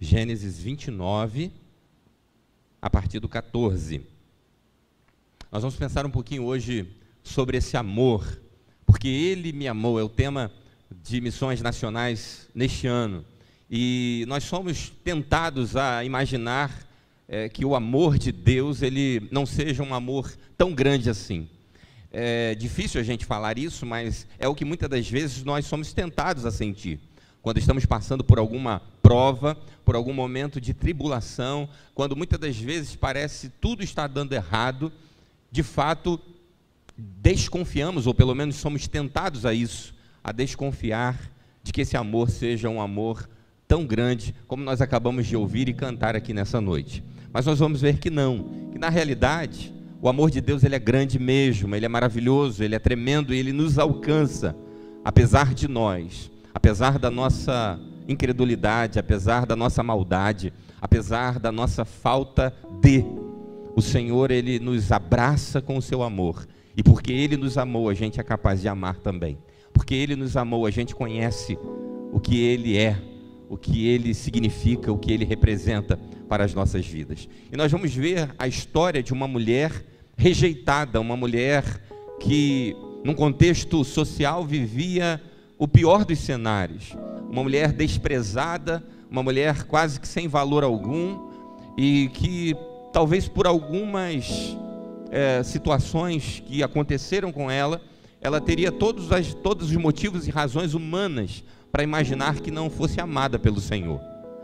Gênesis 29, a partir do 14. Nós vamos pensar um pouquinho hoje sobre esse amor, porque Ele me amou, é o tema de missões nacionais neste ano. E nós somos tentados a imaginar que o amor de Deus, ele não seja um amor tão grande assim. É difícil a gente falar isso, mas é o que muitas das vezes nós somos tentados a sentir. Quando estamos passando por alguma prova, por algum momento de tribulação, quando muitas das vezes parece tudo está dando errado, de fato, desconfiamos, ou pelo menos somos tentados a isso, a desconfiar de que esse amor seja um amor tão grande, como nós acabamos de ouvir e cantar aqui nessa noite. Mas nós vamos ver que não, que na realidade, o amor de Deus ele é grande mesmo, ele é maravilhoso, ele é tremendo e ele nos alcança, apesar de nós, apesar da nossa incredulidade, apesar da nossa maldade, apesar da nossa falta de, o Senhor ele nos abraça com o seu amor, e porque Ele nos amou, a gente é capaz de amar também, porque Ele nos amou, a gente conhece o que Ele é, o que Ele significa, o que Ele representa para as nossas vidas. E nós vamos ver a história de uma mulher rejeitada, uma mulher que, num contexto social, vivia o pior dos cenários, uma mulher desprezada, uma mulher quase que sem valor algum, e que talvez por algumas situações que aconteceram com ela, ela teria todos os motivos e razões humanas para imaginar que não fosse amada pelo Senhor,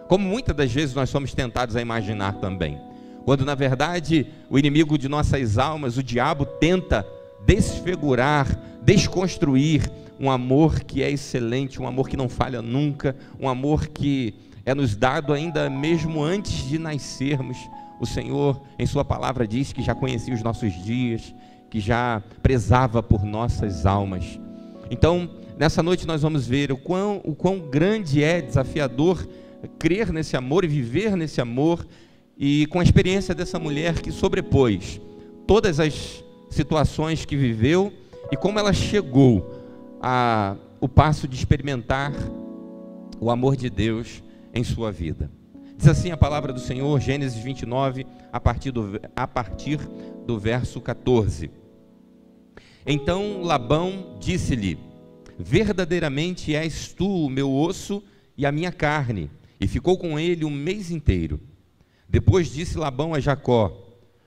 como muitas das vezes nós somos tentados a imaginar também, quando na verdade o inimigo de nossas almas, o diabo, tenta desfigurar, desconstruir um amor que é excelente, um amor que não falha nunca, um amor que é nos dado ainda mesmo antes de nascermos. O Senhor, em sua palavra, diz que já conhecia os nossos dias, que já prezava por nossas almas. Então, nessa noite nós vamos ver o quão grande é desafiador crer nesse amor e viver nesse amor, e com a experiência dessa mulher que sobrepôs todas as situações que viveu e como ela chegou o passo de experimentar o amor de Deus em sua vida. Diz assim a palavra do Senhor, Gênesis 29, a partir do verso 14. Então Labão disse-lhe: verdadeiramente és tu o meu osso e a minha carne. E ficou com ele um mês inteiro. Depois disse Labão a Jacó: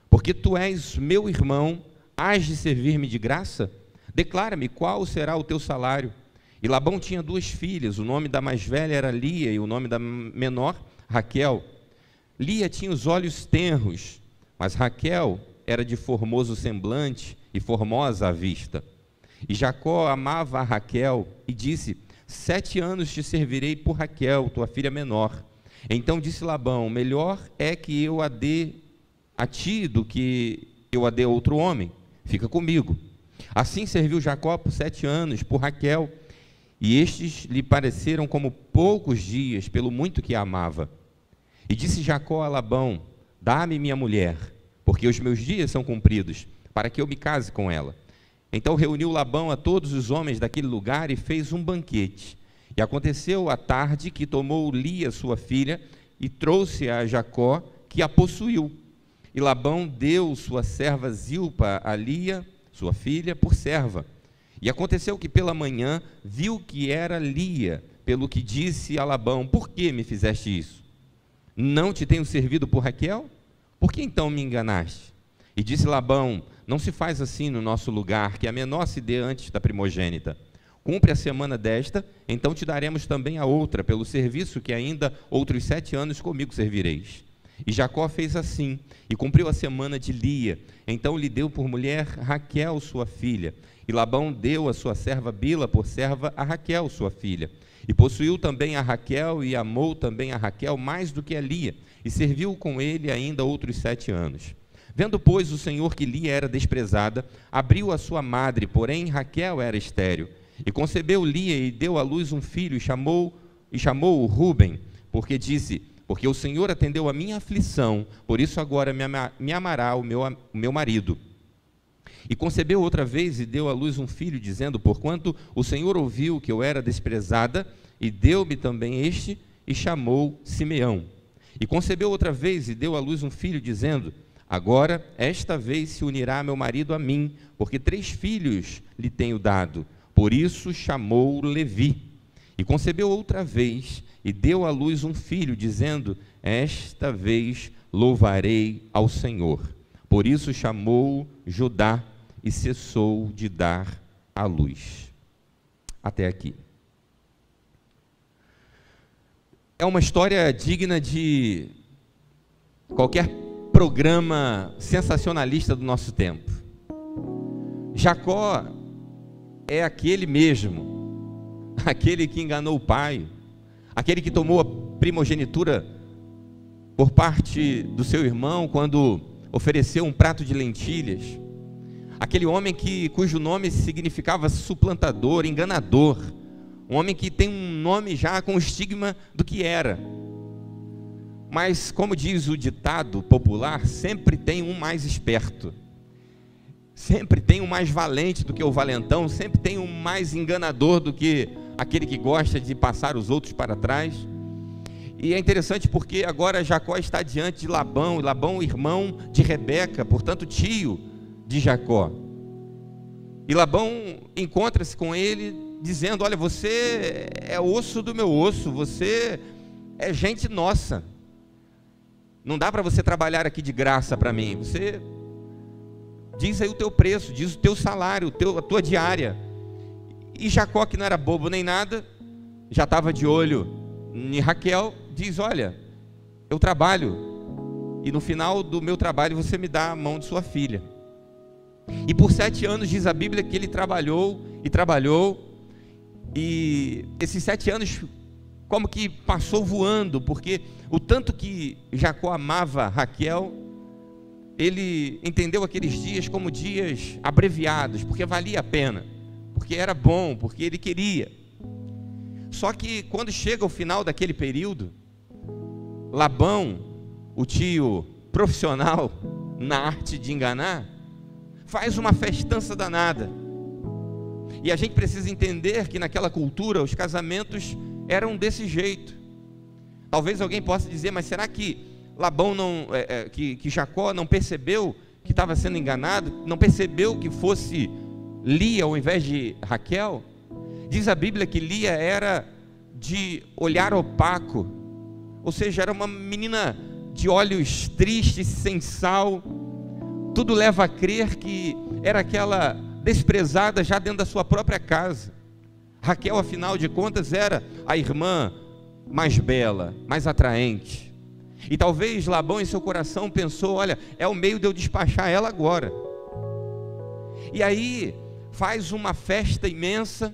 porque tu és meu irmão, hás de servir-me de graça? Declara-me qual será o teu salário. E Labão tinha duas filhas, o nome da mais velha era Lia e o nome da menor Raquel. Lia tinha os olhos tenros, mas Raquel era de formoso semblante e formosa à vista. E Jacó amava a Raquel e disse: 7 anos te servirei por Raquel, tua filha menor. Então disse Labão: melhor é que eu a dê a ti do que eu a dê a outro homem. Fica comigo. Assim serviu Jacó por 7 anos por Raquel, e estes lhe pareceram como poucos dias, pelo muito que a amava. E disse Jacó a Labão: dá-me minha mulher, porque os meus dias são cumpridos, para que eu me case com ela. Então reuniu Labão a todos os homens daquele lugar e fez um banquete. E aconteceu à tarde que tomou Lia, sua filha, e trouxe a Jacó, que a possuiu. E Labão deu sua serva Zilpa a Lia, sua filha, por serva. E aconteceu que pela manhã viu que era Lia, pelo que disse a Labão: por que me fizeste isso? Não te tenho servido por Raquel? Por que então me enganaste? E disse Labão: não se faz assim no nosso lugar, que a menor se dê antes da primogênita. Cumpre a semana desta, então te daremos também a outra, pelo serviço que ainda outros 7 anos comigo servireis. E Jacó fez assim, e cumpriu a semana de Lia. Então lhe deu por mulher Raquel, sua filha. E Labão deu a sua serva Bila por serva a Raquel, sua filha. E possuiu também a Raquel, e amou também a Raquel mais do que a Lia, e serviu com ele ainda outros 7 anos. Vendo, pois, o Senhor que Lia era desprezada, abriu a sua madre, porém Raquel era estéril. E concebeu Lia e deu à luz um filho, e chamou-o Ruben, porque disse: porque o Senhor atendeu a minha aflição, por isso agora me amará o meu marido. E concebeu outra vez e deu à luz um filho, dizendo: porquanto o Senhor ouviu que eu era desprezada, e deu-me também este, e chamou Simeão. E concebeu outra vez e deu à luz um filho, dizendo: agora, esta vez se unirá meu marido a mim, porque 3 filhos lhe tenho dado. Por isso chamou Levi. E concebeu outra vez e deu à luz um filho, dizendo: esta vez louvarei ao Senhor. Por isso chamou Judá e cessou de dar à luz. Até aqui. É uma história digna de qualquer programa sensacionalista do nosso tempo. Jacó é aquele mesmo, aquele que enganou o pai, aquele que tomou a primogenitura por parte do seu irmão quando ofereceu um prato de lentilhas, aquele homem cujo nome significava suplantador, enganador, um homem que tem um nome já com o estigma do que era. Mas, como diz o ditado popular, sempre tem um mais esperto, sempre tem um mais valente do que o valentão, sempre tem um mais enganador do que aquele que gosta de passar os outros para trás. E é interessante porque agora Jacó está diante de Labão, e Labão, irmão de Rebeca, portanto tio de Jacó. E Labão encontra-se com ele dizendo: olha, você é osso do meu osso, você é gente nossa, não dá para você trabalhar aqui de graça para mim, você diz aí o teu preço, diz o teu salário, a tua diária. E Jacó, que não era bobo nem nada, já estava de olho em Raquel, diz: olha, eu trabalho, e no final do meu trabalho você me dá a mão de sua filha. E por 7 anos diz a Bíblia que ele trabalhou, e esses 7 anos como que passou voando, porque o tanto que Jacó amava Raquel, ele entendeu aqueles dias como dias abreviados, porque valia a pena, porque era bom, porque ele queria. Só que quando chega o final daquele período, Labão, o tio profissional na arte de enganar, faz uma festança danada. E a gente precisa entender que naquela cultura os casamentos eram desse jeito. Talvez alguém possa dizer: mas será que Labão que Jacó não percebeu que estava sendo enganado? Não percebeu que fosse Lia ao invés de Raquel? Diz a Bíblia que Lia era de olhar opaco, ou seja, era uma menina de olhos tristes, sem sal. Tudo leva a crer que era aquela desprezada já dentro da sua própria casa. Raquel, afinal de contas, era a irmã mais bela, mais atraente. E talvez Labão em seu coração pensou: olha, é o meio de eu despachar ela agora. E aí faz uma festa imensa,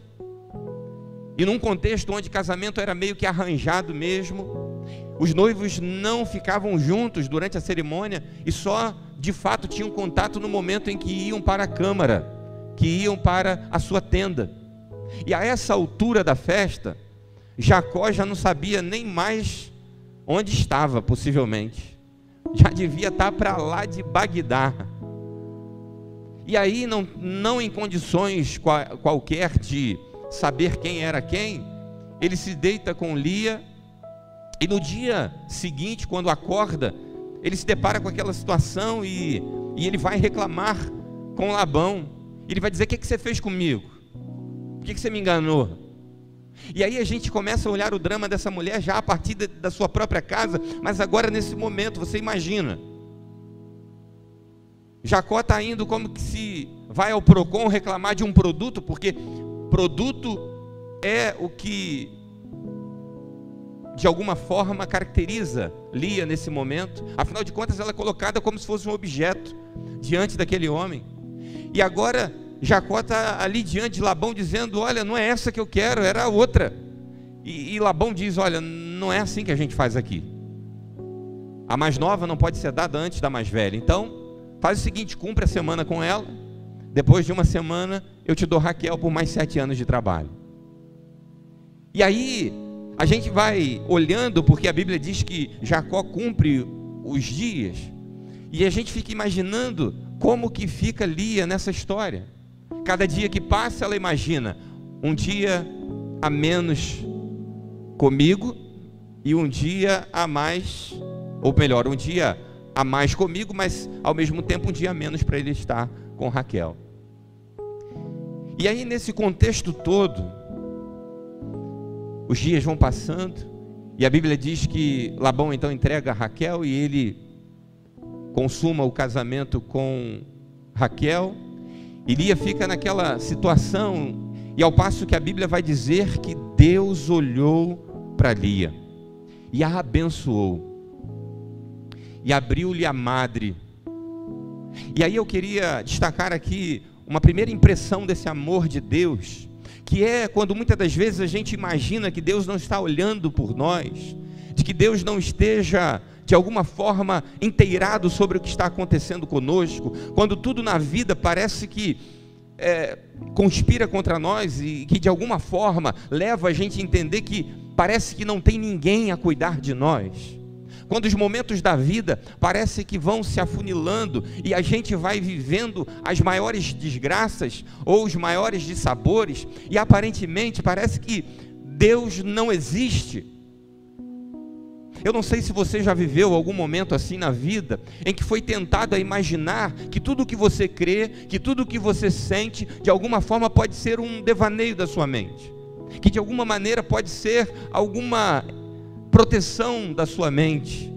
e num contexto onde casamento era meio que arranjado mesmo, os noivos não ficavam juntos durante a cerimônia e só de fato tinham contato no momento em que iam para a câmara, que iam para a sua tenda. E a essa altura da festa, Jacó já não sabia nem mais onde estava, possivelmente. Já devia estar para lá de Bagdá. E aí, não em condições qualquer de saber quem era quem, ele se deita com Lia, e no dia seguinte, quando acorda, ele se depara com aquela situação e ele vai reclamar com Labão. Ele vai dizer: o que você fez comigo? Por que você me enganou? E aí a gente começa a olhar o drama dessa mulher já a partir da sua própria casa, mas agora nesse momento, você imagina, Jacó está indo como que se vai ao Procon reclamar de um produto, porque produto é o que de alguma forma caracteriza Lia nesse momento. Afinal de contas, ela é colocada como se fosse um objeto diante daquele homem. E agora Jacó está ali diante de Labão dizendo: olha, não é essa que eu quero, era a outra. E Labão diz: olha, não é assim que a gente faz aqui. A mais nova não pode ser dada antes da mais velha. Então, faz o seguinte: cumpre a semana com ela. Depois de uma semana, eu te dou Raquel por mais 7 anos de trabalho. E aí, a gente vai olhando, porque a Bíblia diz que Jacó cumpre os dias. E a gente fica imaginando como que fica Lia nessa história. Cada dia que passa, ela imagina: um dia a menos comigo e um dia a mais Ou melhor, um dia a mais comigo, mas ao mesmo tempo um dia a menos para ele estar com Raquel. E aí, nesse contexto todo, os dias vão passando, e a Bíblia diz que Labão então entrega a Raquel, e ele consuma o casamento com Raquel, e Lia fica naquela situação, e ao passo que a Bíblia vai dizer que Deus olhou para Lia, e a abençoou, e abriu-lhe a madre. E aí eu queria destacar aqui uma primeira impressão desse amor de Deus, que é quando muitas das vezes a gente imagina que Deus não está olhando por nós, de que Deus não esteja de alguma forma inteirado sobre o que está acontecendo conosco, quando tudo na vida parece que conspira contra nós e que de alguma forma leva a gente a entender que parece que não tem ninguém a cuidar de nós. Quando os momentos da vida parece que vão se afunilando e a gente vai vivendo as maiores desgraças ou os maiores dissabores, e aparentemente parece que Deus não existe. Eu não sei se você já viveu algum momento assim na vida, em que foi tentado a imaginar que tudo o que você crê, que tudo o que você sente, de alguma forma pode ser um devaneio da sua mente, que de alguma maneira pode ser alguma proteção da sua mente.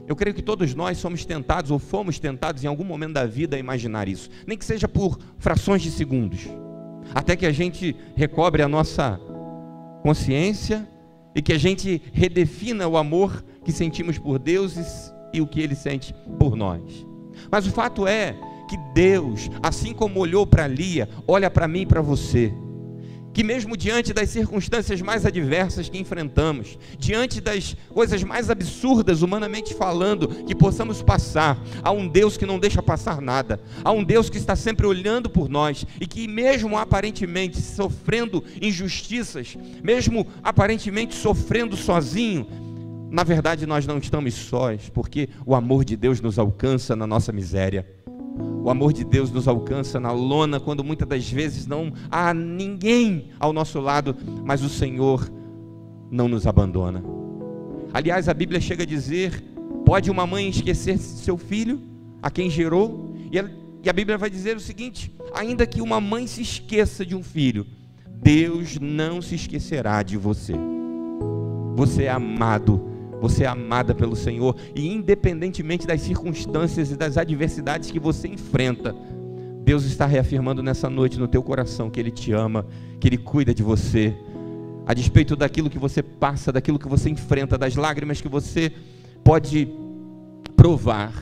Eu creio que todos nós somos tentados, ou fomos tentados em algum momento da vida a imaginar isso, nem que seja por frações de segundos, até que a gente recobre a nossa consciência e que a gente redefina o amor que sentimos por Deus e o que Ele sente por nós. Mas o fato é que Deus, assim como olhou para Lia, olha para mim e para você, que mesmo diante das circunstâncias mais adversas que enfrentamos, diante das coisas mais absurdas, humanamente falando, que possamos passar, há um Deus que não deixa passar nada, há um Deus que está sempre olhando por nós, e que mesmo aparentemente sofrendo injustiças, mesmo aparentemente sofrendo sozinho, na verdade nós não estamos sós, porque o amor de Deus nos alcança na nossa miséria. O amor de Deus nos alcança na lona, quando muitas das vezes não há ninguém ao nosso lado, mas o Senhor não nos abandona. Aliás, a Bíblia chega a dizer: pode uma mãe esquecer seu filho, a quem gerou? E a Bíblia vai dizer o seguinte: ainda que uma mãe se esqueça de um filho, Deus não se esquecerá de você. Você é amado. Você é amada pelo Senhor, e independentemente das circunstâncias e das adversidades que você enfrenta, Deus está reafirmando nessa noite no teu coração que Ele te ama, que Ele cuida de você, a despeito daquilo que você passa, daquilo que você enfrenta, das lágrimas que você pode provar.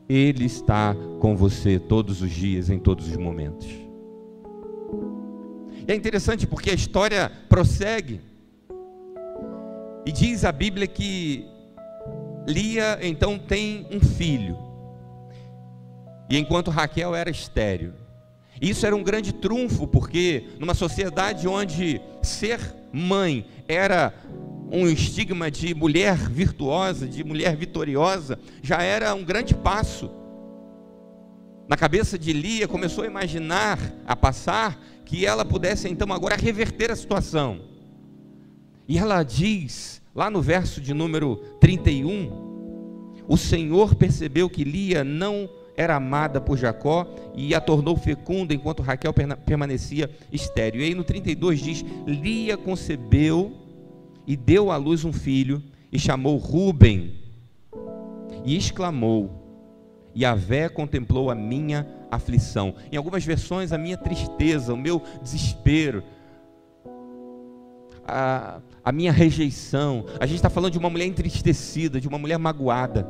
Ele está com você todos os dias, em todos os momentos. E é interessante porque a história prossegue. E diz a Bíblia que Lia então tem um filho, e enquanto Raquel era estéril. Isso era um grande trunfo, porque numa sociedade onde ser mãe era um estigma de mulher virtuosa, de mulher vitoriosa, já era um grande passo. Na cabeça de Lia começou a imaginar, a passar, que ela pudesse então agora reverter a situação. E ela diz, lá no verso de número 31, o Senhor percebeu que Lia não era amada por Jacó e a tornou fecunda, enquanto Raquel permanecia estéril. E aí no 32 diz: Lia concebeu e deu à luz um filho, e chamou Ruben, e exclamou: Yahvé contemplou a minha aflição. Em algumas versões, a minha tristeza, o meu desespero, a minha rejeição. A gente está falando de uma mulher entristecida, de uma mulher magoada.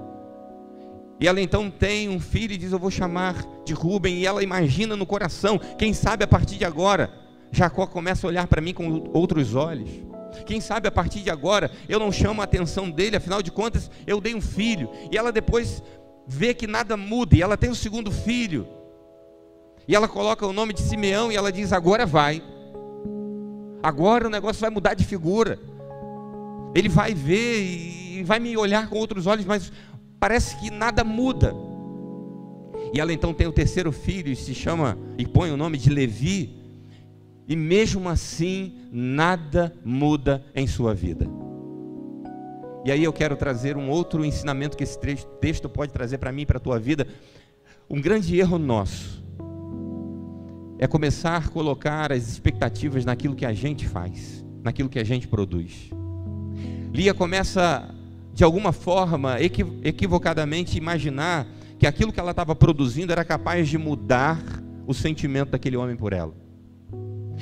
E ela então tem um filho e diz: eu vou chamar de Ruben. E ela imagina no coração: quem sabe a partir de agora Jacó começa a olhar para mim com outros olhos. Quem sabe a partir de agora eu não chamo a atenção dele, afinal de contas eu dei um filho. E ela depois vê que nada muda, e ela tem o segundo filho, e ela coloca o nome de Simeão, e ela diz: agora vai. Agora o negócio vai mudar de figura. Ele vai ver e vai me olhar com outros olhos, mas parece que nada muda. E ela então tem o terceiro filho e se chama, e põe o nome de Levi. E mesmo assim, nada muda em sua vida. E aí eu quero trazer um outro ensinamento que esse texto pode trazer para mim e para a tua vida. Um grande erro nosso é começar a colocar as expectativas naquilo que a gente faz, naquilo que a gente produz. Lia começa, de alguma forma, equivocadamente, imaginar que aquilo que ela estava produzindo era capaz de mudar o sentimento daquele homem por ela.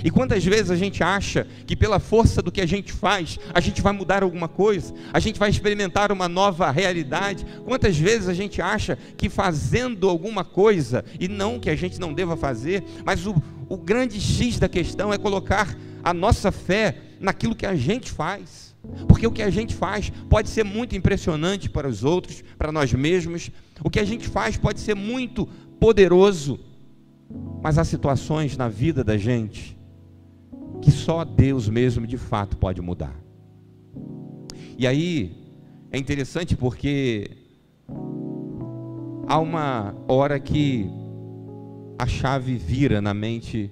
E quantas vezes a gente acha que pela força do que a gente faz, a gente vai mudar alguma coisa, a gente vai experimentar uma nova realidade? Quantas vezes a gente acha que fazendo alguma coisa, e não que a gente não deva fazer, mas o grande X da questão é colocar a nossa fé naquilo que a gente faz. Porque o que a gente faz pode ser muito impressionante para os outros, para nós mesmos. O que a gente faz pode ser muito poderoso, mas há situações na vida da gente que só Deus mesmo de fato pode mudar. E aí é interessante porque há uma hora que a chave vira na mente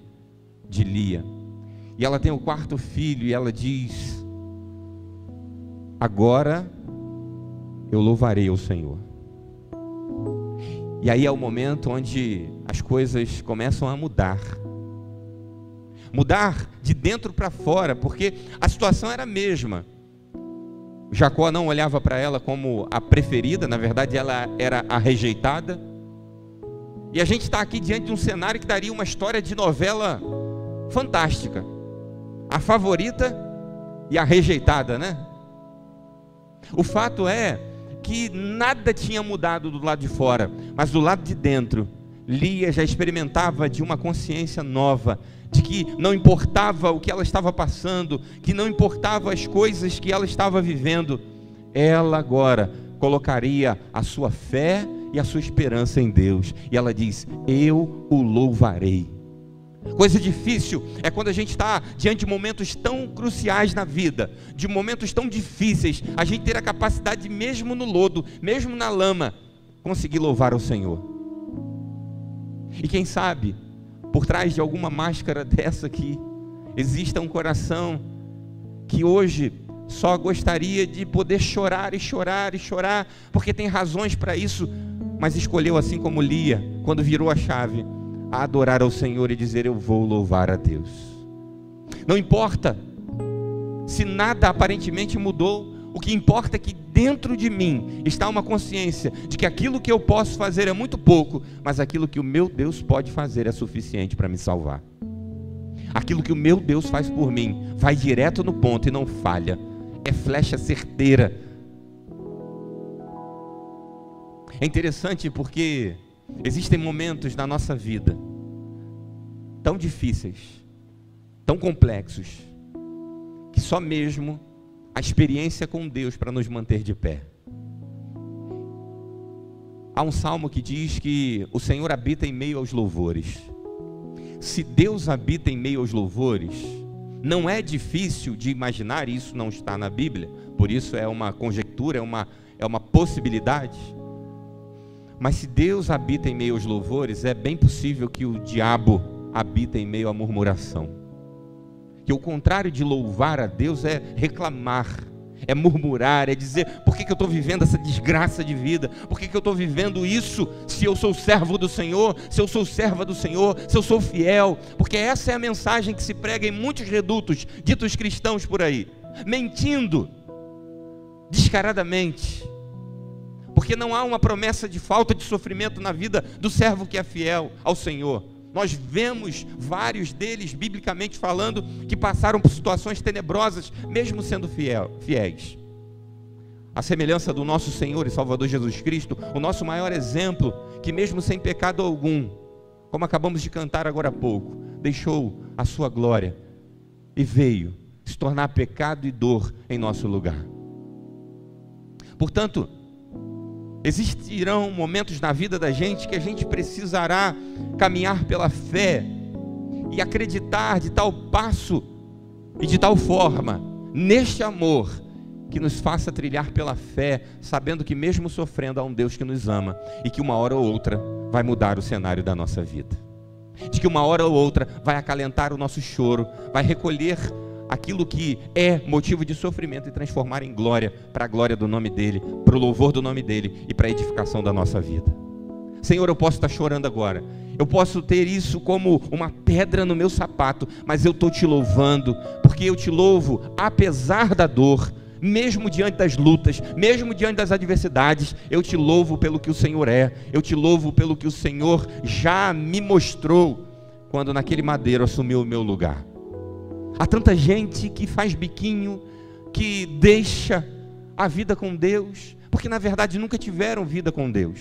de Lia, e ela tem o quarto filho, e ela diz: agora eu louvarei ao Senhor. E aí é o momento onde as coisas começam a mudar de dentro para fora, porque a situação era a mesma. Jacó não olhava para ela como a preferida, na verdade ela era a rejeitada. E a gente está aqui diante de um cenário que daria uma história de novela fantástica: a favorita e a rejeitada, né? O fato é que nada tinha mudado do lado de fora, mas do lado de dentro, Lia já experimentava de uma consciência nova, de que não importava o que ela estava passando, que não importava as coisas que ela estava vivendo, ela agora colocaria a sua fé e a sua esperança em Deus. E ela diz: eu o louvarei. Coisa difícil é quando a gente está diante de momentos tão cruciais na vida, de momentos tão difíceis, a gente ter a capacidade de, mesmo no lodo, mesmo na lama, conseguir louvar o Senhor. E quem sabe, por trás de alguma máscara dessa aqui, exista um coração que hoje só gostaria de poder chorar e chorar e chorar, porque tem razões para isso, mas escolheu, assim como Lia, quando virou a chave, a adorar ao Senhor e dizer: eu vou louvar a Deus. Não importa se nada aparentemente mudou, o que importa é que dentro de mim está uma consciência de que aquilo que eu posso fazer é muito pouco, mas aquilo que o meu Deus pode fazer é suficiente para me salvar. Aquilo que o meu Deus faz por mim vai direto no ponto e não falha, é flecha certeira. É interessante porque existem momentos na nossa vida tão difíceis, tão complexos, que só mesmo a experiência com Deus para nos manter de pé. Há um salmo que diz que o Senhor habita em meio aos louvores. Se Deus habita em meio aos louvores, não é difícil de imaginar, isso não está na Bíblia, por isso é uma conjectura, é uma possibilidade. Mas se Deus habita em meio aos louvores, é bem possível que o diabo habita em meio à murmuração. Que o contrário de louvar a Deus é reclamar, é murmurar, é dizer: por que eu estou vivendo essa desgraça de vida? Por que eu estou vivendo isso, se eu sou servo do Senhor, se eu sou serva do Senhor, se eu sou fiel? Porque essa é a mensagem que se prega em muitos redutos, ditos cristãos por aí, mentindo descaradamente. Porque não há uma promessa de falta de sofrimento na vida do servo que é fiel ao Senhor. Nós vemos vários deles, biblicamente falando, que passaram por situações tenebrosas, mesmo sendo fiéis. A semelhança do nosso Senhor e Salvador Jesus Cristo, o nosso maior exemplo, que mesmo sem pecado algum, como acabamos de cantar agora há pouco, deixou a sua glória e veio se tornar pecado e dor em nosso lugar. Portanto, existirão momentos na vida da gente que a gente precisará caminhar pela fé e acreditar de tal passo e de tal forma neste amor que nos faça trilhar pela fé, sabendo que mesmo sofrendo há um Deus que nos ama e que uma hora ou outra vai mudar o cenário da nossa vida, de que uma hora ou outra vai acalentar o nosso choro, vai recolher aquilo que é motivo de sofrimento e transformar em glória, para a glória do nome dEle, para o louvor do nome dEle e para a edificação da nossa vida. Senhor, eu posso estar chorando agora, eu posso ter isso como uma pedra no meu sapato, mas eu estou te louvando, porque eu te louvo apesar da dor, mesmo diante das lutas, mesmo diante das adversidades. Eu te louvo pelo que o Senhor é, eu te louvo pelo que o Senhor já me mostrou, quando naquele madeiro assumiu o meu lugar. Há tanta gente que faz biquinho, que deixa a vida com Deus, porque na verdade nunca tiveram vida com Deus.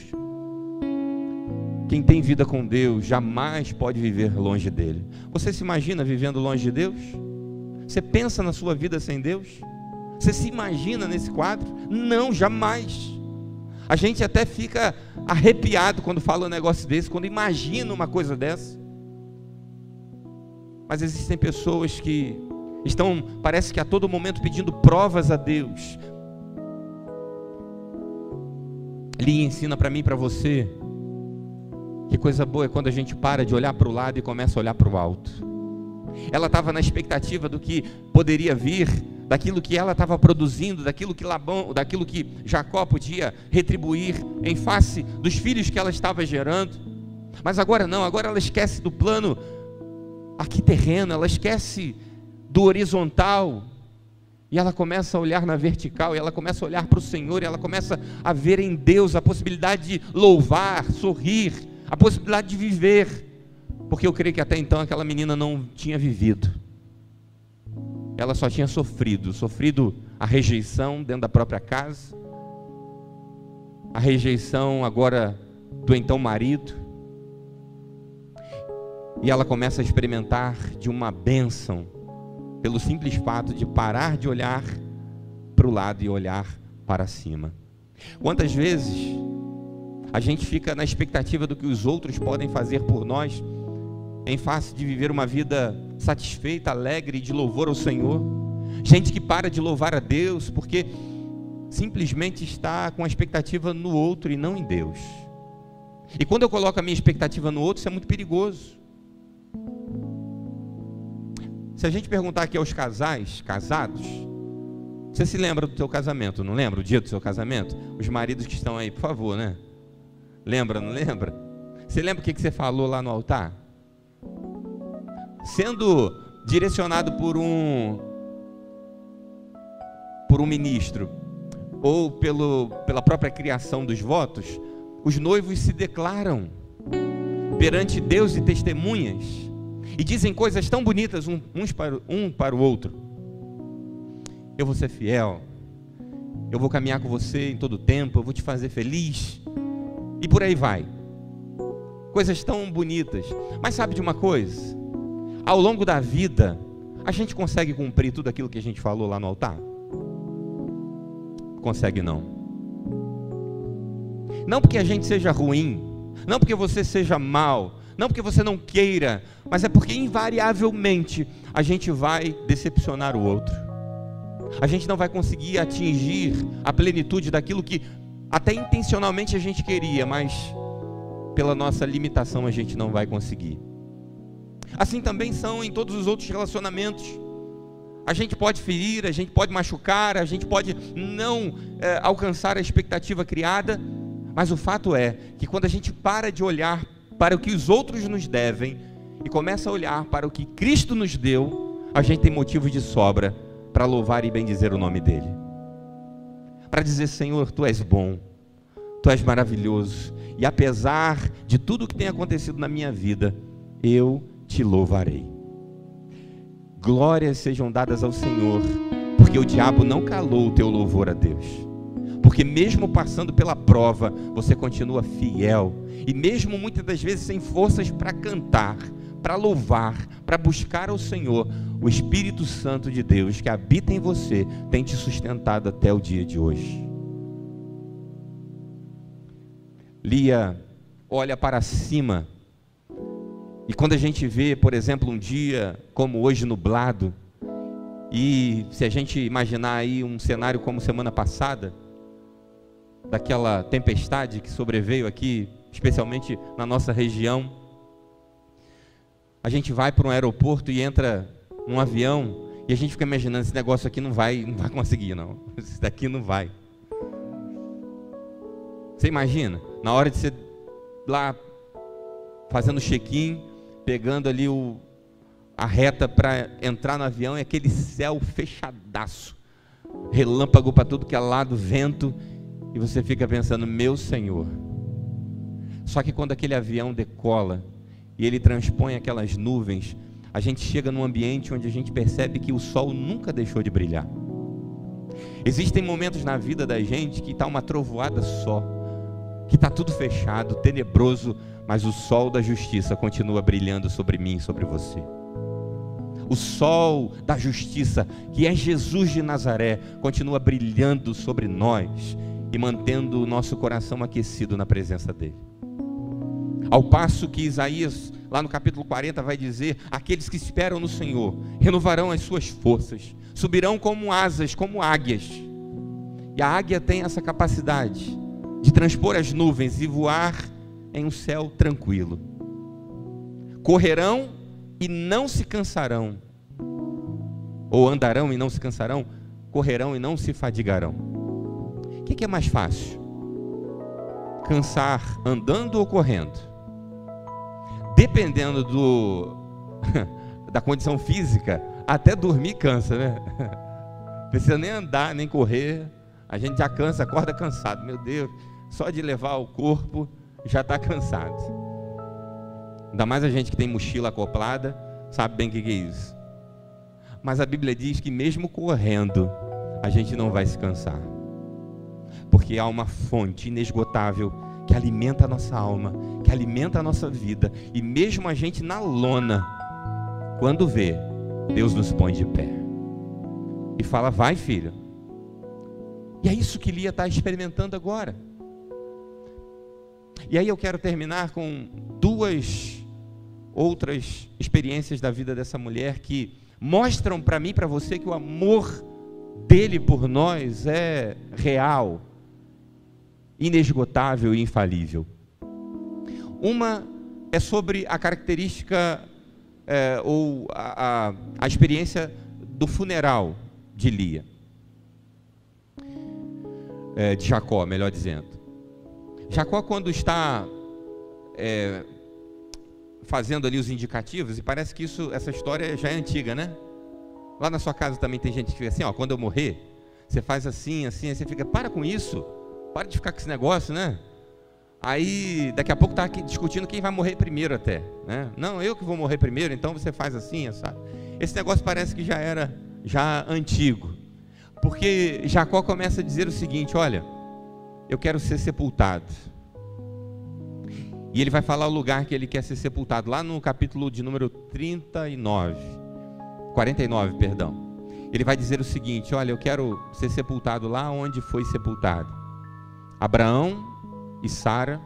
Quem tem vida com Deus jamais pode viver longe dele. Você se imagina vivendo longe de Deus? Você pensa na sua vida sem Deus? Você se imagina nesse quadro? Não, jamais. A gente até fica arrepiado quando fala um negócio desse, quando imagina uma coisa dessa. Mas existem pessoas que estão, parece que a todo momento pedindo provas a Deus. Ele ensina para mim e para você que coisa boa é quando a gente para de olhar para o lado e começa a olhar para o alto. Ela estava na expectativa do que poderia vir, daquilo que ela estava produzindo, daquilo que Jacó podia retribuir em face dos filhos que ela estava gerando. Mas agora não, agora ela esquece do plano aqui terreno, ela esquece do horizontal, e ela começa a olhar na vertical, e ela começa a olhar para o Senhor, e ela começa a ver em Deus a possibilidade de louvar, sorrir, a possibilidade de viver, porque eu creio que até então aquela menina não tinha vivido, ela só tinha sofrido a rejeição dentro da própria casa, a rejeição agora do então marido, e ela começa a experimentar de uma bênção, pelo simples fato de parar de olhar para o lado e olhar para cima. Quantas vezes a gente fica na expectativa do que os outros podem fazer por nós, em face de viver uma vida satisfeita, alegre e de louvor ao Senhor? Gente que para de louvar a Deus porque simplesmente está com a expectativa no outro e não em Deus. E quando eu coloco a minha expectativa no outro, isso é muito perigoso. Se a gente perguntar aqui aos casais, casados, você se lembra do teu casamento, não lembra? O dia do seu casamento? Os maridos que estão aí, por favor, né? Lembra, não lembra? Você lembra o que você falou lá no altar? Sendo direcionado por um ministro, ou pela própria criação dos votos, os noivos se declaram perante Deus e testemunhas, e dizem coisas tão bonitas um para o outro. Eu vou ser fiel, eu vou caminhar com você em todo o tempo, eu vou te fazer feliz, e por aí vai. Coisas tão bonitas. Mas sabe de uma coisa? Ao longo da vida, a gente consegue cumprir tudo aquilo que a gente falou lá no altar? Consegue não. Não porque a gente seja ruim, não porque você seja mau, não porque você não queira, mas é porque invariavelmente a gente vai decepcionar o outro. A gente não vai conseguir atingir a plenitude daquilo que até intencionalmente a gente queria, mas pela nossa limitação a gente não vai conseguir. Assim também são em todos os outros relacionamentos. A gente pode ferir, a gente pode machucar, a gente pode não alcançar a expectativa criada, mas o fato é que quando a gente para de olhar para o que os outros nos devem e começa a olhar para o que Cristo nos deu, a gente tem motivos de sobra para louvar e bendizer o nome dele, para dizer: Senhor, tu és bom, tu és maravilhoso, e apesar de tudo o que tem acontecido na minha vida, eu te louvarei. Glórias sejam dadas ao Senhor, porque o diabo não calou o teu louvor a Deus, porque mesmo passando pela prova, você continua fiel, e mesmo muitas das vezes sem forças para cantar, para louvar, para buscar ao Senhor, o Espírito Santo de Deus que habita em você tem te sustentado até o dia de hoje. Lia olha para cima, e quando a gente vê, por exemplo, um dia como hoje nublado, e se a gente imaginar aí um cenário como semana passada, daquela tempestade que sobreveio aqui, especialmente na nossa região, a gente vai para um aeroporto e entra num avião E a gente fica imaginando, esse negócio aqui não vai conseguir, não. Isso daqui não vai. Você imagina, na hora de você lá fazendo check-in, pegando ali a reta para entrar no avião, e aquele céu fechadaço, relâmpago para tudo que é lado, vento, e você fica pensando, meu Senhor. Só que quando aquele avião decola e ele transpõe aquelas nuvens, a gente chega num ambiente onde a gente percebe que o sol nunca deixou de brilhar. Existem momentos na vida da gente que está uma trovoada só, que está tudo fechado, tenebroso, mas o sol da justiça continua brilhando sobre mim e sobre você. O sol da justiça, que é Jesus de Nazaré, continua brilhando sobre nós e mantendo o nosso coração aquecido na presença dele. Ao passo que Isaías, lá no capítulo 40, vai dizer: aqueles que esperam no Senhor renovarão as suas forças, subirão como asas, como águias. E a águia tem essa capacidade de transpor as nuvens e voar em um céu tranquilo. Correrão e não se cansarão, ou andarão e não se cansarão, correrão e não se fadigarão. O que é mais fácil? Cansar andando ou correndo? Dependendo da condição física, até dormir cansa, né? Não precisa nem andar, nem correr, a gente já cansa, acorda cansado. Meu Deus, só de levar o corpo já está cansado. Ainda mais a gente que tem mochila acoplada, sabe bem o que é isso. Mas a Bíblia diz que mesmo correndo, a gente não vai se cansar, porque há uma fonte inesgotável que alimenta a nossa alma, que alimenta a nossa vida. E mesmo a gente na lona, quando vê, Deus nos põe de pé e fala: vai, filho. E é isso que Lia está experimentando agora. E aí eu quero terminar com duas outras experiências da vida dessa mulher que mostram para mim e para você que o amor dele por nós é real, inesgotável e infalível. Uma é sobre a característica ou a experiência do funeral de Lia, de Jacó, melhor dizendo. Jacó, quando está fazendo ali os indicativos, e parece que essa história já é antiga, né? Lá na sua casa também tem gente que fica assim, ó, quando eu morrer, você faz assim, assim, aí você fica, para com isso, para de ficar com esse negócio, né? Aí, daqui a pouco está aqui discutindo quem vai morrer primeiro até, né? Não, eu que vou morrer primeiro, então você faz assim, sabe? Esse negócio parece que já era antigo, porque Jacó começa a dizer o seguinte: olha, eu quero ser sepultado. E ele vai falar o lugar que ele quer ser sepultado, lá no capítulo de número 49, perdão. Ele vai dizer o seguinte: olha, eu quero ser sepultado lá onde foi sepultado Abraão e Sara.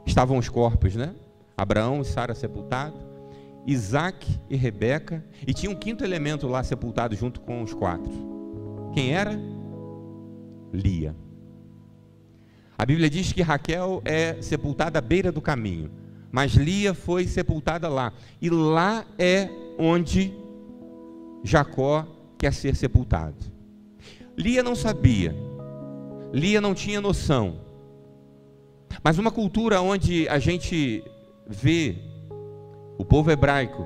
Estavam os corpos, né? Abraão e Sara sepultados, Isaac e Rebeca, e tinha um quinto elemento lá sepultado junto com os quatro. Quem era? Lia. A Bíblia diz que Raquel é sepultada à beira do caminho, mas Lia foi sepultada lá, e lá é onde Jacó quer ser sepultado. Lia não sabia, Lia não tinha noção, mas uma cultura onde a gente vê o povo hebraico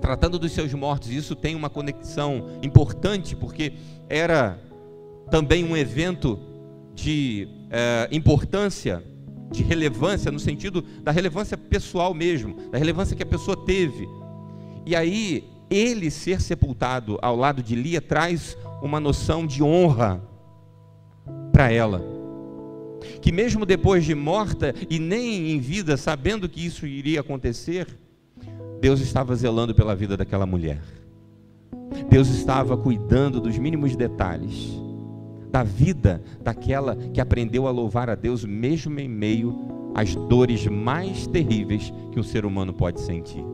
tratando dos seus mortos, isso tem uma conexão importante, porque era também um evento de importância, de relevância, no sentido da relevância pessoal mesmo, da relevância que a pessoa teve. E aí, ele ser sepultado ao lado de Lia traz uma noção de honra para ela, que mesmo depois de morta e nem em vida, sabendo que isso iria acontecer, Deus estava zelando pela vida daquela mulher. Deus estava cuidando dos mínimos detalhes da vida daquela que aprendeu a louvar a Deus mesmo em meio às dores mais terríveis que um ser humano pode sentir.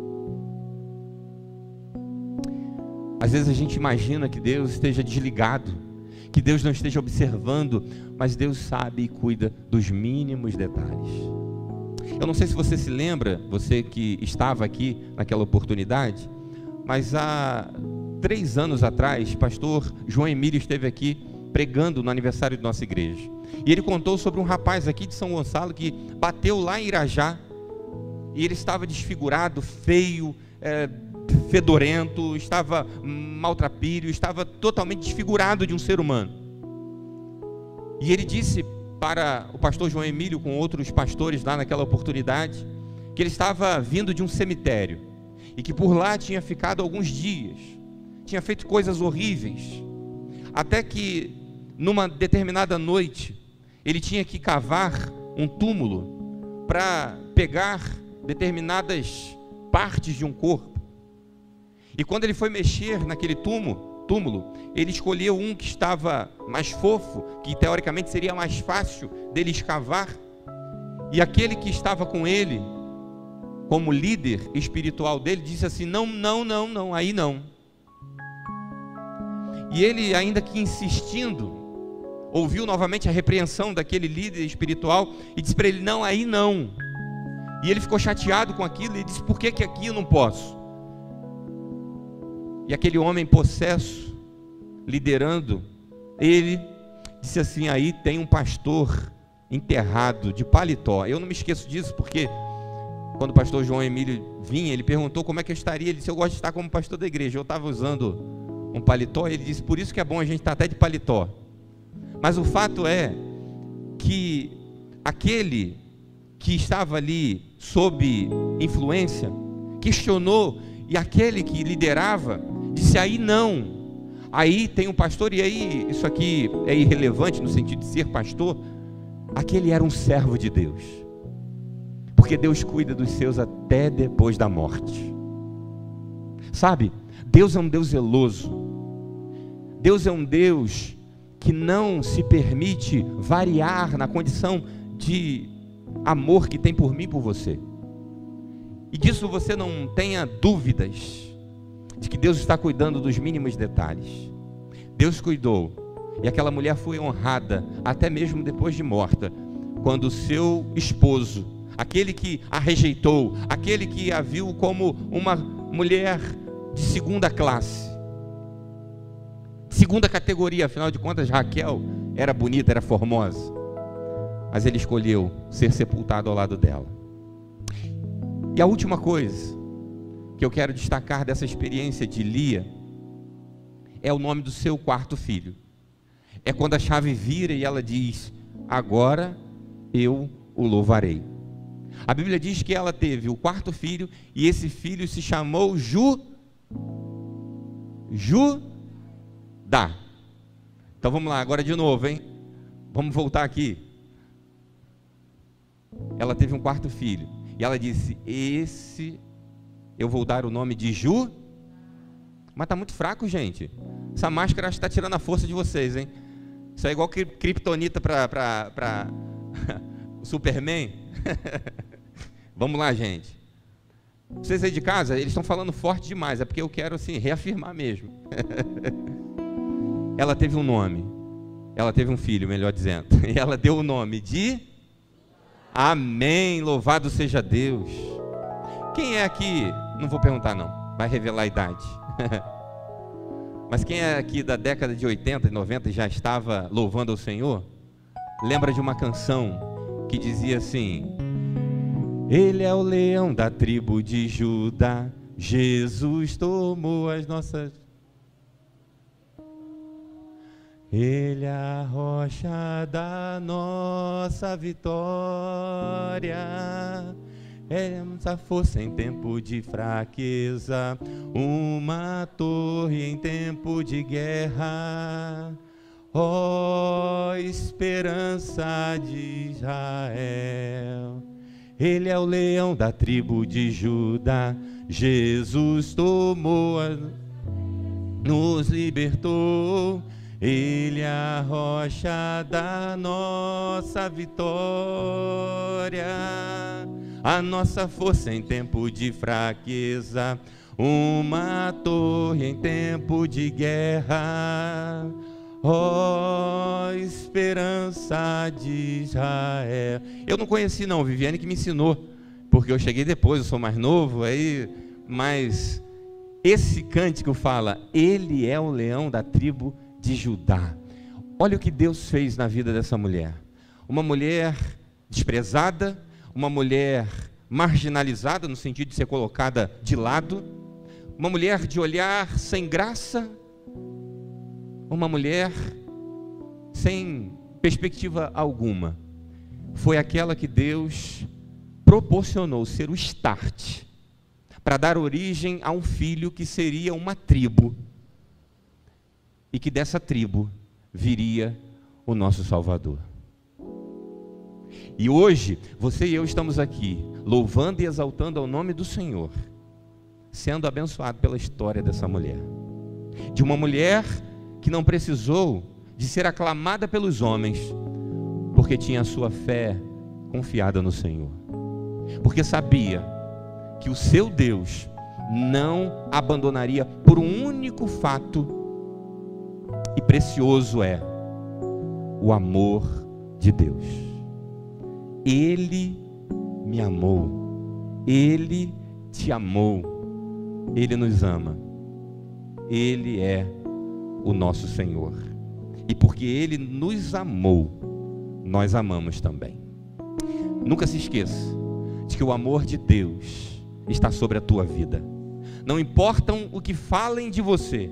Às vezes a gente imagina que Deus esteja desligado, que Deus não esteja observando, mas Deus sabe e cuida dos mínimos detalhes. Eu não sei se você se lembra, você que estava aqui naquela oportunidade, mas há 3 anos atrás, pastor João Emílio esteve aqui pregando no aniversário de nossa igreja. E ele contou sobre um rapaz aqui de São Gonçalo que bateu lá em Irajá. E ele estava desfigurado, feio, fedorento, estava maltrapilho, estava totalmente desfigurado de um ser humano. E ele disse para o pastor João Emílio, com outros pastores lá naquela oportunidade, que ele estava vindo de um cemitério e que por lá tinha ficado alguns dias, tinha feito coisas horríveis, até que numa determinada noite ele tinha que cavar um túmulo para pegar determinadas partes de um corpo. E quando ele foi mexer naquele túmulo, ele escolheu um que estava mais fofo, que teoricamente seria mais fácil dele escavar, e aquele que estava com ele, como líder espiritual dele, disse assim: não, aí não. E ele, ainda que insistindo, ouviu novamente a repreensão daquele líder espiritual e disse para ele: não, aí não. E ele ficou chateado com aquilo e disse: por que aqui eu não posso? E aquele homem possesso, liderando ele, disse assim: aí tem um pastor enterrado de paletó. Eu não me esqueço disso, porque quando o pastor João Emílio vinha, ele perguntou como é que eu estaria. Ele disse: eu gosto de estar como pastor da igreja. Eu estava usando um paletó. Ele disse: por isso que é bom a gente estar até de paletó. Mas o fato é que aquele que estava ali sob influência questionou, e aquele que liderava disse: aí não, aí tem um pastor. E aí, isso aqui é irrelevante no sentido de ser pastor. Aquele era um servo de Deus, porque Deus cuida dos seus até depois da morte. Sabe, Deus é um Deus zeloso. Deus é um Deus que não se permite variar na condição de amor que tem por mim e por você. E disso você não tenha dúvidas, de que Deus está cuidando dos mínimos detalhes. Deus cuidou, e aquela mulher foi honrada, até mesmo depois de morta, quando o seu esposo, aquele que a rejeitou, aquele que a viu como uma mulher de segunda classe, segunda categoria, afinal de contas Raquel era bonita, era formosa, mas ele escolheu ser sepultado ao lado dela. E a última coisa que eu quero destacar dessa experiência de Lia é o nome do seu quarto filho. É quando a chave vira e ela diz: agora eu o louvarei. A Bíblia diz que ela teve o quarto filho, e esse filho se chamou Judá. Então vamos lá, agora de novo, hein? Vamos voltar aqui. Ela teve um quarto filho, e ela disse: esse eu vou dar o nome de Ju. Mas está muito fraco, gente. Essa máscara acho que está tirando a força de vocês, hein? Isso é igual Kryptonita para Superman. Vamos lá, gente. Vocês aí de casa, eles estão falando forte demais. É porque eu quero assim reafirmar mesmo. Ela teve um nome. Ela teve um filho, melhor dizendo. E ela deu o nome de... Amém, louvado seja Deus. Quem é aqui, não vou perguntar não, vai revelar a idade. Mas quem é aqui da década de 80 e 90 e já estava louvando ao Senhor, lembra de uma canção que dizia assim: Ele é o leão da tribo de Judá, Jesus tomou as nossas... Ele é a rocha da nossa vitória, é nossa força em tempo de fraqueza, uma torre em tempo de guerra, ó esperança de Israel. Ele é o leão da tribo de Judá, Jesus tomou, nos libertou. Ele é a rocha da nossa vitória, a nossa força em tempo de fraqueza, uma torre em tempo de guerra, ó esperança de Israel. Eu não conheci não, Viviane que me ensinou, porque eu cheguei depois, eu sou mais novo, mas esse cântico fala: Ele é o leão da tribo de Judá. Olha o que Deus fez na vida dessa mulher. Uma mulher desprezada, uma mulher marginalizada, no sentido de ser colocada de lado, uma mulher de olhar sem graça, uma mulher sem perspectiva alguma. Foi aquela que Deus proporcionou ser o start para dar origem a um filho que seria uma tribo, e que dessa tribo viria o nosso Salvador. E hoje, você e eu estamos aqui, louvando e exaltando ao nome do Senhor, sendo abençoado pela história dessa mulher. De uma mulher que não precisou de ser aclamada pelos homens, porque tinha a sua fé confiada no Senhor. Porque sabia que o seu Deus não abandonaria por um único fato, e precioso é o amor de Deus. Ele me amou, Ele te amou, Ele nos ama, Ele é o nosso Senhor, e porque Ele nos amou, nós amamos também. Nunca se esqueça de que o amor de Deus está sobre a tua vida. Não importam o que falem de você,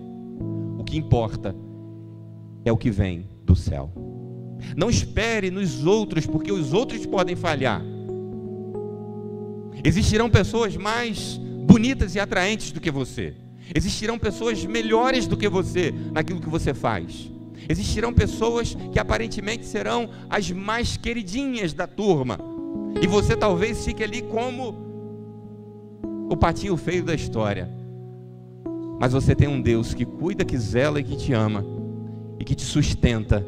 o que importa é o que vem do céu. Não espere nos outros, porque os outros podem falhar. Existirão pessoas mais bonitas e atraentes do que você. Existirão pessoas melhores do que você naquilo que você faz. Existirão pessoas que aparentemente serão as mais queridinhas da turma, e você talvez fique ali como o patinho feio da história. Mas você tem um Deus que cuida, que zela e que te ama, e que te sustenta,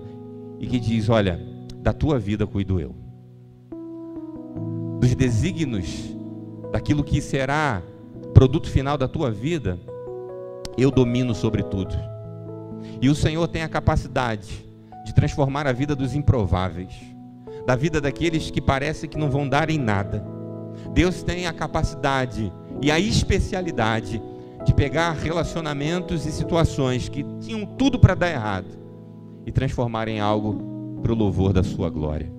e que diz: olha, da tua vida cuido eu. Dos desígnios, daquilo que será produto final da tua vida, eu domino sobre tudo. E o Senhor tem a capacidade de transformar a vida dos improváveis, da vida daqueles que parecem que não vão dar em nada. Deus tem a capacidade e a especialidade de pegar relacionamentos e situações que tinham tudo para dar errado e transformar em algo para o louvor da sua glória,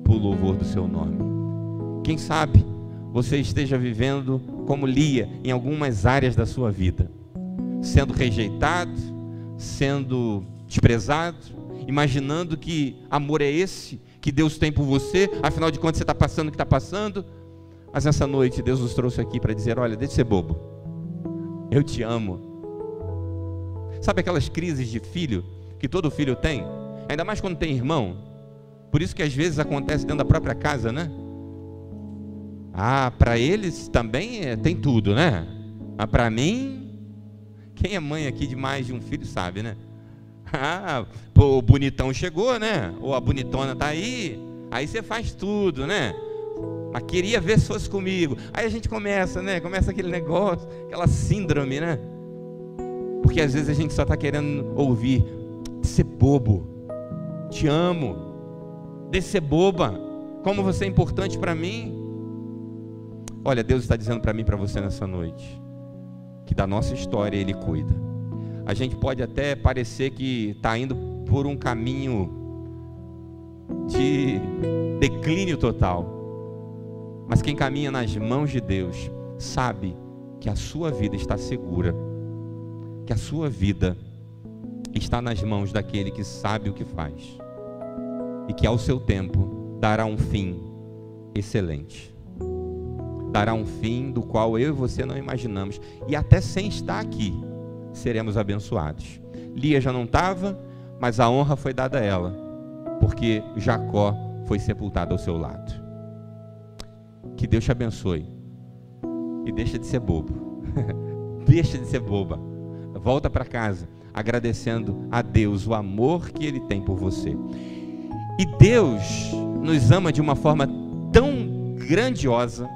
para o louvor do seu nome. Quem sabe você esteja vivendo como Lia em algumas áreas da sua vida, sendo rejeitado, sendo desprezado, imaginando que amor é esse que Deus tem por você, afinal de contas você está passando o que está passando. Mas essa noite Deus nos trouxe aqui para dizer: olha, deixa de ser bobo, eu te amo. Sabe aquelas crises de filho que todo filho tem, ainda mais quando tem irmão? Por isso que às vezes acontece dentro da própria casa, né? Ah, para eles também tem tudo, né? Mas para mim, quem é mãe aqui de mais de um filho sabe, né? Ah, pô, o bonitão chegou, né? Ou a bonitona tá aí você faz tudo, né? Mas queria ver se fosse comigo. Aí a gente começa, né? Começa aquele negócio, aquela síndrome, né? Porque às vezes a gente só está querendo ouvir: de ser bobo, te amo, de ser boba, como você é importante para mim. Olha, Deus está dizendo para mim e para você nessa noite que da nossa história Ele cuida. A gente pode até parecer que está indo por um caminho de declínio total, mas quem caminha nas mãos de Deus sabe que a sua vida está segura, que a sua vida está nas mãos daquele que sabe o que faz, e que ao seu tempo dará um fim excelente, dará um fim do qual eu e você não imaginamos, e até sem estar aqui seremos abençoados. Lia já não estava, mas a honra foi dada a ela, porque Jacó foi sepultado ao seu lado. Que Deus te abençoe, e deixa de ser bobo, deixa de ser boba, volta para casa agradecendo a Deus o amor que Ele tem por você. E Deus nos ama de uma forma tão grandiosa,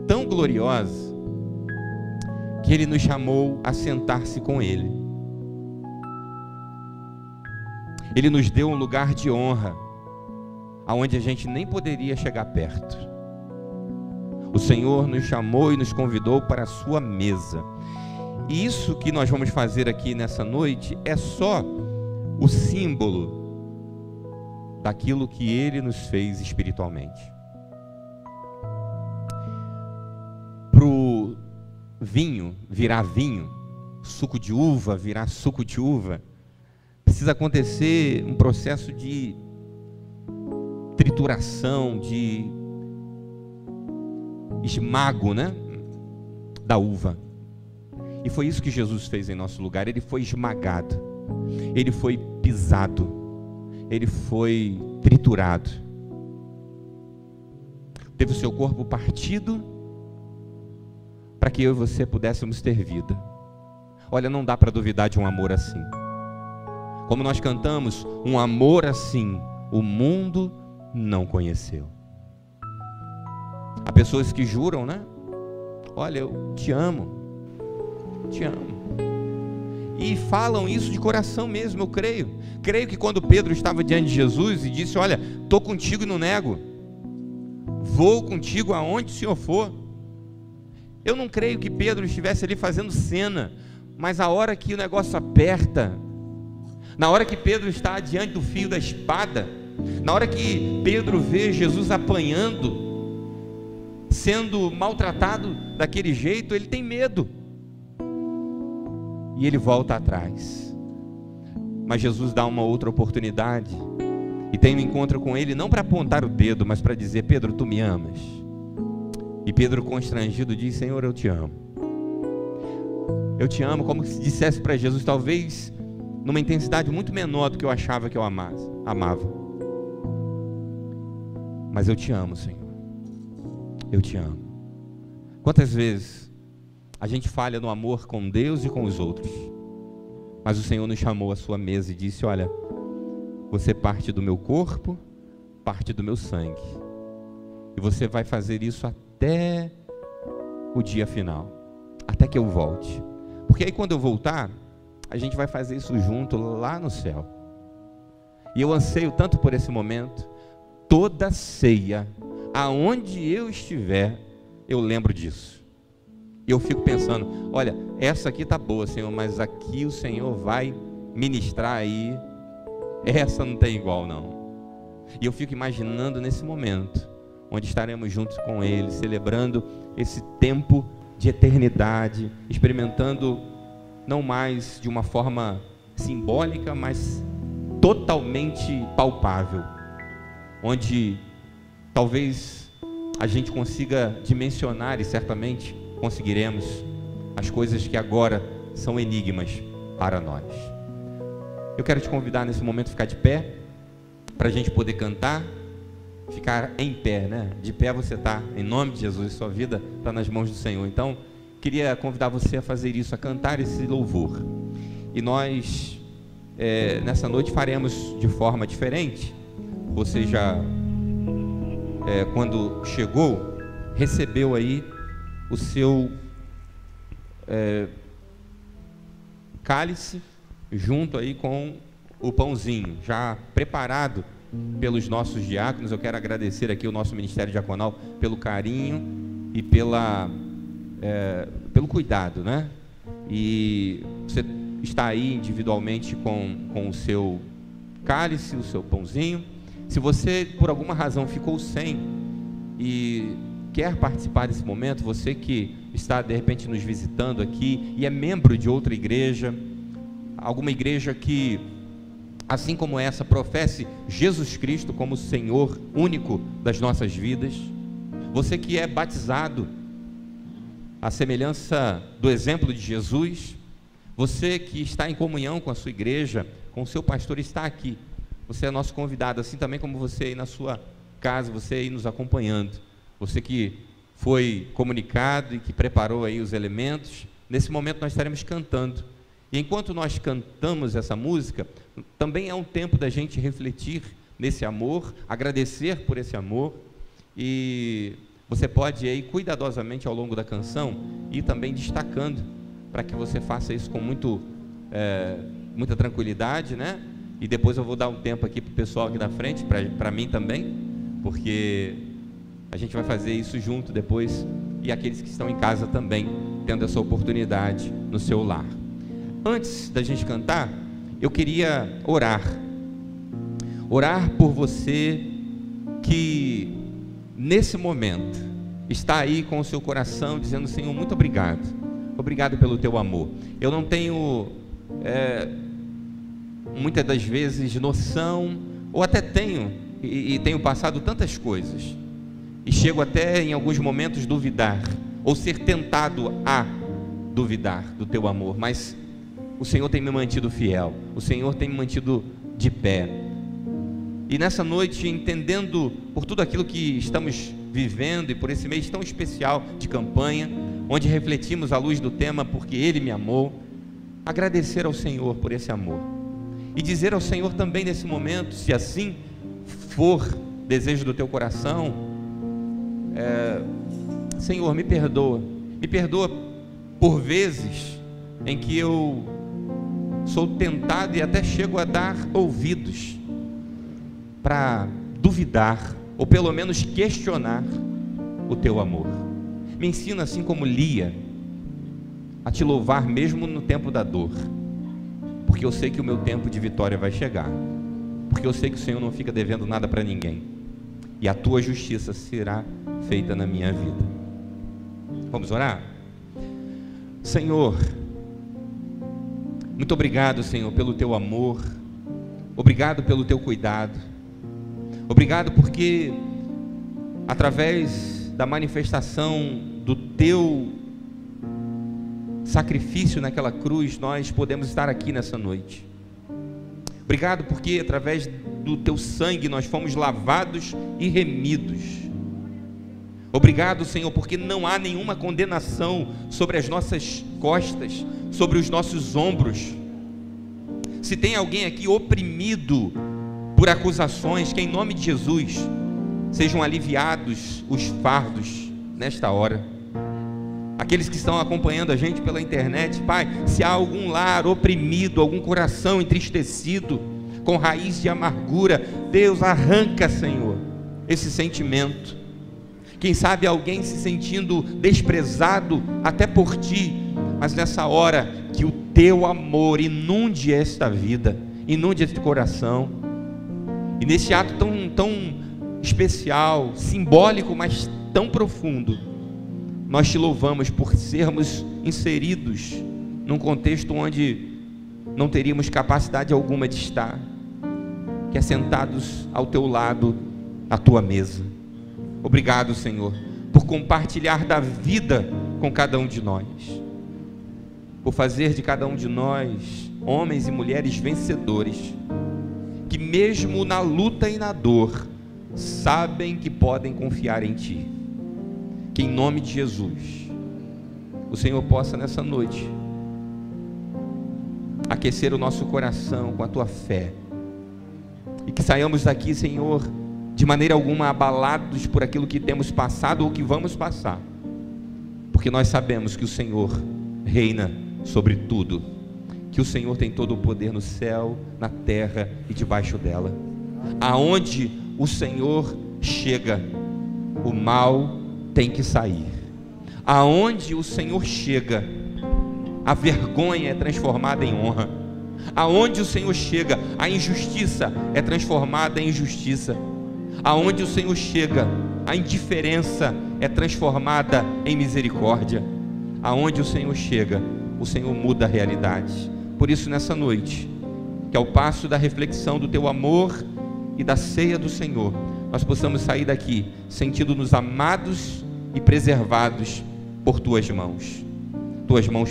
tão gloriosa, que Ele nos chamou a sentar-se com Ele. Ele nos deu um lugar de honra, aonde a gente nem poderia chegar perto. O Senhor nos chamou e nos convidou para a sua mesa. E isso que nós vamos fazer aqui nessa noite é só o símbolo daquilo que Ele nos fez espiritualmente. Para o vinho virar vinho, suco de uva virar suco de uva, precisa acontecer um processo de trituração, de esmago, né, da uva. E foi isso que Jesus fez em nosso lugar. Ele foi esmagado, ele foi pisado, ele foi triturado, teve o seu corpo partido para que eu e você pudéssemos ter vida. Olha, não dá para duvidar de um amor assim. Como nós cantamos, um amor assim o mundo não conheceu. Há pessoas que juram, né? Olha, eu te amo, te amo. E falam isso de coração mesmo, eu creio. Creio que quando Pedro estava diante de Jesus e disse: olha, estou contigo e não nego, vou contigo aonde o Senhor for. Eu não creio que Pedro estivesse ali fazendo cena, mas a hora que o negócio aperta, na hora que Pedro está diante do fio da espada, na hora que Pedro vê Jesus apanhando, sendo maltratado daquele jeito, ele tem medo. E ele volta atrás. Mas Jesus dá uma outra oportunidade e tem um encontro com ele, não para apontar o dedo, mas para dizer: Pedro, tu me amas? E Pedro, constrangido, diz: Senhor, eu te amo. Eu te amo, como se dissesse para Jesus, talvez numa intensidade muito menor do que eu achava que eu amava. Mas eu te amo, Senhor. Eu te amo. Quantas vezes a gente falha no amor com Deus e com os outros, mas o Senhor nos chamou à sua mesa e disse: olha, você parte do meu corpo, parte do meu sangue, e você vai fazer isso até o dia final, até que eu volte, porque aí quando eu voltar, a gente vai fazer isso junto lá no céu. E eu anseio tanto por esse momento. Toda ceia, aonde eu estiver, eu lembro disso. E eu fico pensando: olha, essa aqui tá boa, Senhor, mas aqui o Senhor vai ministrar aí, essa não tem igual não. E eu fico imaginando nesse momento, onde estaremos juntos com Ele, celebrando esse tempo de eternidade, experimentando não mais de uma forma simbólica, mas totalmente palpável, onde talvez a gente consiga dimensionar, e certamente conseguiremos, as coisas que agora são enigmas para nós. Eu quero te convidar nesse momento a ficar de pé, para a gente poder cantar, ficar em pé, né? De pé você está, em nome de Jesus, sua vida está nas mãos do Senhor. Então, queria convidar você a fazer isso, a cantar esse louvor. E nós, nessa noite, faremos de forma diferente. Você já, quando chegou, recebeu aí o seu cálice, junto aí com o pãozinho, já preparado pelos nossos diáconos. Eu quero agradecer aqui o nosso Ministério Diaconal pelo carinho e pelo cuidado, né? E você está aí individualmente com o seu cálice, o seu pãozinho. Se você por alguma razão ficou sem e quer participar desse momento, você que está de repente nos visitando aqui e é membro de outra igreja, alguma igreja que, assim como essa, professe Jesus Cristo como Senhor único das nossas vidas, você que é batizado à semelhança do exemplo de Jesus, você que está em comunhão com a sua igreja, com o seu pastor, está aqui. Você é nosso convidado, assim também como você aí na sua casa, você aí nos acompanhando, você que foi comunicado e que preparou aí os elementos. Nesse momento nós estaremos cantando, e enquanto nós cantamos essa música, também é um tempo da gente refletir nesse amor, agradecer por esse amor, e você pode aí cuidadosamente ao longo da canção ir também destacando, para que você faça isso com muita tranquilidade, né? E depois eu vou dar um tempo aqui para o pessoal aqui da frente, para mim também, porque a gente vai fazer isso junto depois, e aqueles que estão em casa também tendo essa oportunidade no seu lar. Antes da gente cantar, eu queria orar por você que nesse momento está aí com o seu coração dizendo: Senhor, muito obrigado pelo teu amor. Eu não tenho muitas das vezes noção, ou até tenho, e tenho passado tantas coisas, e chego até em alguns momentos duvidar, ou ser tentado a duvidar do teu amor, mas o Senhor tem me mantido fiel, o Senhor tem me mantido de pé. E nessa noite, entendendo por tudo aquilo que estamos vivendo e por esse mês tão especial de campanha, onde refletimos à luz do tema Porque Ele me amou, agradecer ao Senhor por esse amor e dizer ao Senhor também nesse momento, se assim for desejo do teu coração, Senhor, me perdoa por vezes em que eu sou tentado e até chego a dar ouvidos para duvidar, ou pelo menos questionar o teu amor. Me ensina, assim como Lia, a te louvar mesmo no tempo da dor, porque eu sei que o meu tempo de vitória vai chegar, porque eu sei que o Senhor não fica devendo nada para ninguém, e a tua justiça será feita na minha vida. Vamos orar? Senhor, muito obrigado, Senhor, pelo teu amor, obrigado pelo teu cuidado, obrigado porque através da manifestação do teu sacrifício naquela cruz, nós podemos estar aqui nessa noite. Obrigado porque através do teu sangue nós fomos lavados e remidos. Obrigado, Senhor, porque não há nenhuma condenação sobre as nossas costas, sobre os nossos ombros. Se tem alguém aqui oprimido por acusações, que em nome de Jesus sejam aliviados os fardos nesta hora. Aqueles que estão acompanhando a gente pela internet, Pai, se há algum lar oprimido, algum coração entristecido, com raiz de amargura, Deus, arranca, Senhor, esse sentimento. Quem sabe alguém se sentindo desprezado até por Ti, mas nessa hora, que o Teu amor inunde esta vida, inunde este coração, e nesse ato tão especial, simbólico, mas tão profundo, nós Te louvamos por sermos inseridos num contexto onde não teríamos capacidade alguma de estar, que é sentados ao Teu lado, à Tua mesa. Obrigado, Senhor, por compartilhar da vida com cada um de nós, por fazer de cada um de nós homens e mulheres vencedores, que mesmo na luta e na dor, sabem que podem confiar em Ti. Que em nome de Jesus, o Senhor possa nessa noite aquecer o nosso coração com a Tua fé, e que saiamos daqui, Senhor, de maneira alguma abalados por aquilo que temos passado ou que vamos passar, porque nós sabemos que o Senhor reina sobre tudo, que o Senhor tem todo o poder no céu, na terra e debaixo dela. Aonde o Senhor chega, o mal tem que sair. Aonde o Senhor chega, a vergonha é transformada em honra. Aonde o Senhor chega, a injustiça é transformada em justiça. Aonde o Senhor chega, a indiferença é transformada em misericórdia. Aonde o Senhor chega, o Senhor muda a realidade. Por isso, nessa noite, que ao passo da reflexão do Teu amor e da ceia do Senhor, nós possamos sair daqui sentindo-nos amados e preservados por Tuas mãos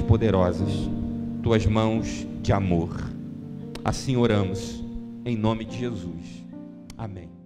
poderosas, Tuas mãos de amor. Assim oramos, em nome de Jesus. Amém.